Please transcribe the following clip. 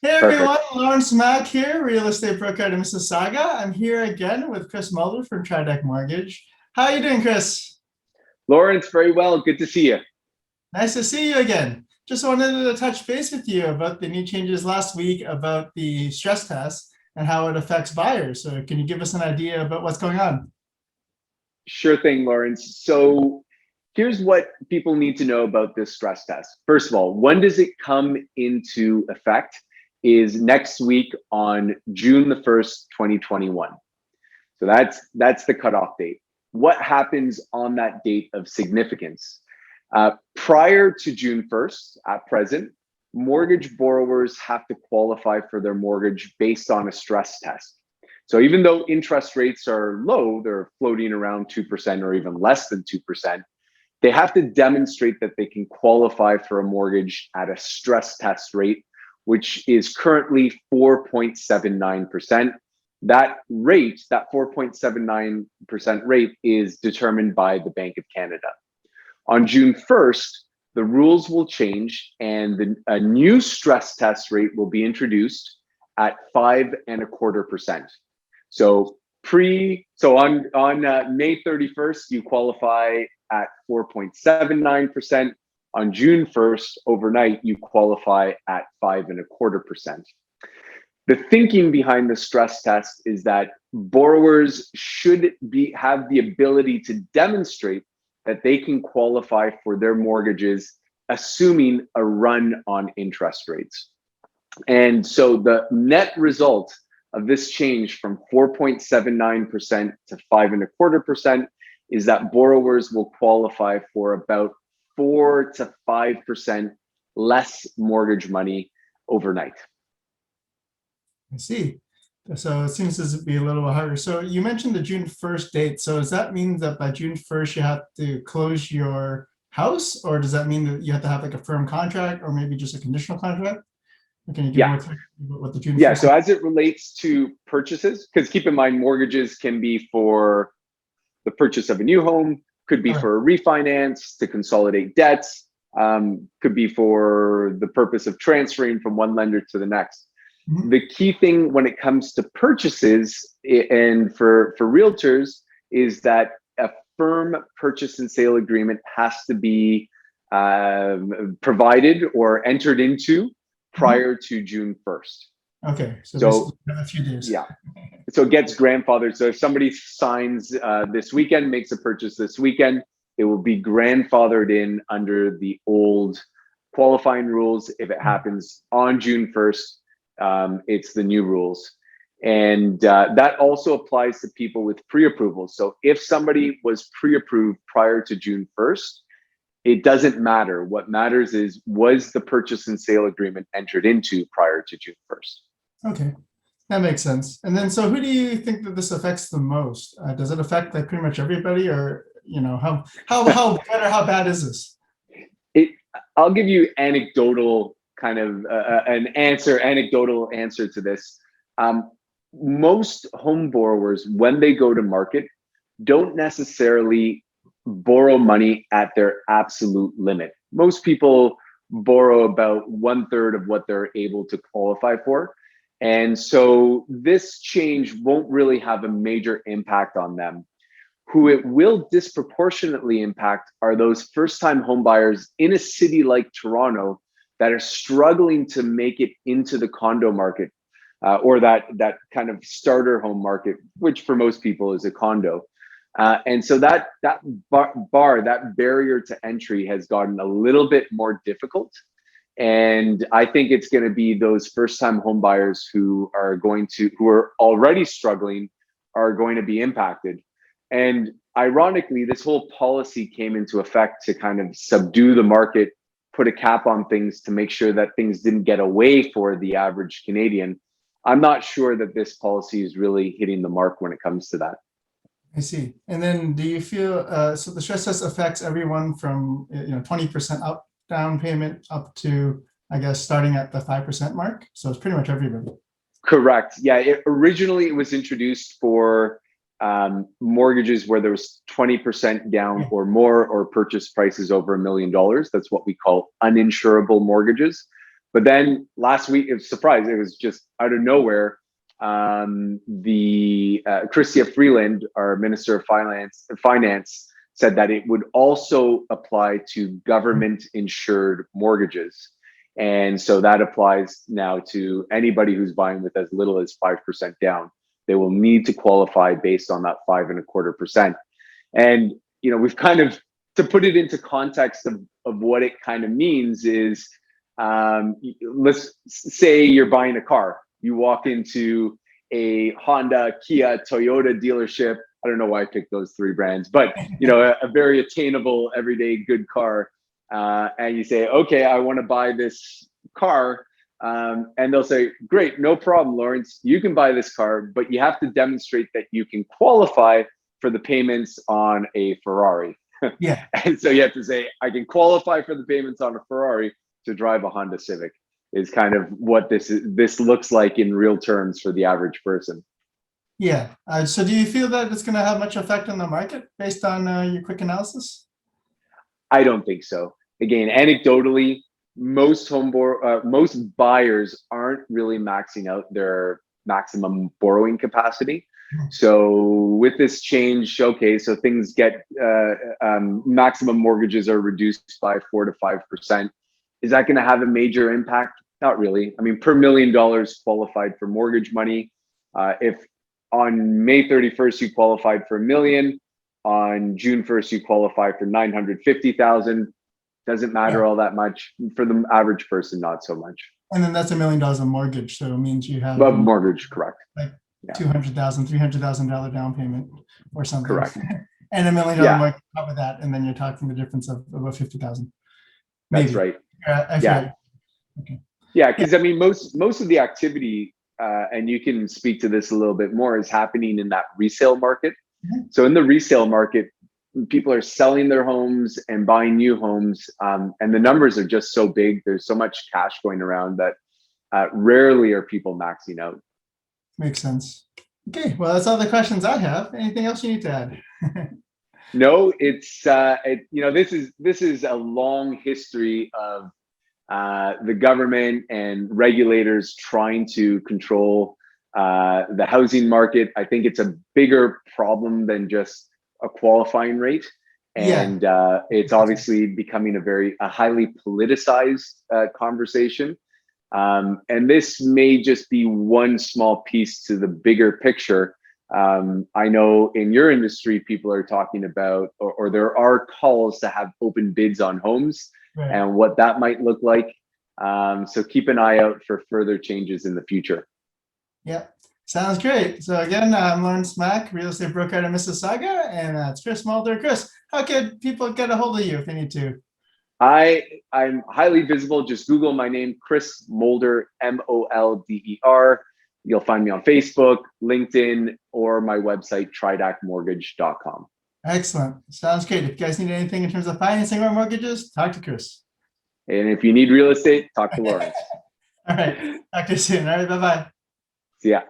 Hey everyone, Perfect. Lawrence Mack here, real estate broker out of Mississauga. I'm here again with Chris Mulder from Trideck Mortgage. How are you doing, Chris? Lawrence, very well. Good to see you. Nice to see you again. Just wanted to touch base with you about the new changes last week about the stress test and how it affects buyers. So can you give us an idea about what's going on? Sure thing, Lawrence. So here's what people need to know about this stress test. First of all, when does it come into effect? Is next week on June the 1st, 2021. So that's the cutoff date. What happens on that date of significance? Prior to June 1st, at present, mortgage borrowers have to qualify for their mortgage based on a stress test. So even though interest rates are low, they're floating around 2% or even less than 2%, they have to demonstrate that they can qualify for a mortgage at a stress test rate, which is currently 4.79%. That rate, that 4.79% rate, is determined by the Bank of Canada. On June 1st, the rules will change and a new stress test rate will be introduced at 5.25%. So on May 31st, you qualify at 4.79%. On June 1st, overnight, you qualify at 5.25%. The thinking behind the stress test is that borrowers should have the ability to demonstrate that they can qualify for their mortgages, assuming a run on interest rates. And so the net result of this change from 4.79% to 5.25% is that borrowers will qualify for about 4 to 5% less mortgage money overnight. I see. So it seems to be a little harder. So you mentioned the June 1st date. So does that mean that by June 1st you have to close your house, or does that mean that you have to have like a firm contract or maybe just a conditional contract? Or can you give Yeah. more clarity about what the June Yeah. 1st? So as it relates to purchases, because keep in mind, mortgages can be for the purchase of a new home, could be Correct. for a refinance, to consolidate debts, could be for the purpose of transferring from one lender to the next. Mhm. The key thing when it comes to purchases and for realtors is that a firm purchase and sale agreement has to be provided or entered into Mhm. prior to June 1st. Okay, so So basically we have a few days. yeah, so it gets grandfathered. So if somebody signs this weekend, makes a purchase this weekend, it will be grandfathered in under the old qualifying rules. If it happens on June 1st, it's the new rules. And that also applies to people with pre-approvals. So if somebody was pre-approved prior to June 1st, it doesn't matter. What matters is, was the purchase and sale agreement entered into prior to June 1st? Okay, that makes sense. And then, so who do you think that this affects the most? Does it affect like pretty much everybody, or how good or how bad is this? it I'll give you anecdotal kind of anecdotal answer to this. Most home borrowers, when they go to market, don't necessarily borrow money at their absolute limit. Most people borrow about 1/3 of what they're able to qualify for. And so this change won't really have a major impact on them. Who it will disproportionately impact are those first-time homebuyers in a city like Toronto that are struggling to make it into the condo market, or that kind of starter home market, which for most people is a condo. And so that barrier to entry has gotten a little bit more difficult. And I think it's going to be those first-time homebuyers who are already struggling are going to be impacted. And ironically, this whole policy came into effect to kind of subdue the market, put a cap on things to make sure that things didn't get away for the average Canadian. I'm not sure that this policy is really hitting the mark when it comes to that. I see. And then do you feel, so the stress test affects everyone from, 20% up down payment up to, I guess, starting at the 5% mark? So it's pretty much everybody. Correct. Yeah. Originally, it was introduced for mortgages where there was 20% down Yeah. or more, or purchase prices over $1 million. That's what we call uninsurable mortgages. But then last week, it was a surprise. It was just out of nowhere. Chrystia Freeland, our Minister of Finance, said that it would also apply to government insured mortgages. And so that applies now to anybody who's buying with as little as 5% down. They will need to qualify based on that 5.25%. And, we've kind of, to put it into context of what it kind of means is, let's say you're buying a car. You walk into a Honda, Kia, Toyota dealership. I don't know why I picked those three brands, but a very attainable, everyday good car. And you say, okay, I want to buy this car. And they'll say, great, no problem, Lawrence. You can buy this car, but you have to demonstrate that you can qualify for the payments on a Ferrari. Yeah. And so you have to say, I can qualify for the payments on a Ferrari to drive a Honda Civic, is kind of what this looks like in real terms for the average person. Yeah. So do you feel that it's going to have much effect on the market based on your quick analysis? I don't think so. Again, anecdotally, most buyers aren't really maxing out their maximum borrowing capacity. So with this change, okay, so things get maximum mortgages are reduced by 4 to 5%. Is that going to have a major impact? Not really. I mean, per $1 million qualified for mortgage money. If on May 31st you qualified for $1 million, on June 1st you qualify for 950,000. Doesn't matter all that much. For the average person, not so much. And then that's $1 million in mortgage, so it means you have mortgage, correct? Like $200,000, $300,000 down payment or something. Correct. And $1 million mortgage on top of that, and then you're talking the difference of about 50,000. That's right. Yeah. Okay. Yeah, because I mean, most of the activity, and you can speak to this a little bit more, is happening in that resale market. Mm-hmm. So in the resale market, people are selling their homes and buying new homes, and the numbers are just so big. There's so much cash going around that rarely are people maxing out. Makes sense. Okay, well, that's all the questions I have. Anything else you need to add? No, it's this is a long history of the government and regulators trying to control the housing market. I think it's a bigger problem than just a qualifying rate, and it's obviously becoming a highly politicized conversation. And this may just be one small piece to the bigger picture. I know in your industry, people are talking about, or there are calls to have open bids on homes, and what that might look like. So keep an eye out for further changes in the future. Yeah, sounds great. So again, I'm Lawrence Mack, real estate broker out of Mississauga, and it's Chris Mulder. Chris, how can people get a hold of you if they need to? I'm highly visible. Just Google my name, Chris Mulder, Molder. You'll find me on Facebook, LinkedIn, or my website, tridacmortgage.com. Excellent. Sounds great. If you guys need anything in terms of financing or mortgages, talk to Chris. And if you need real estate, talk to Lawrence. All right. Talk to you soon. All right. Bye-bye. See ya.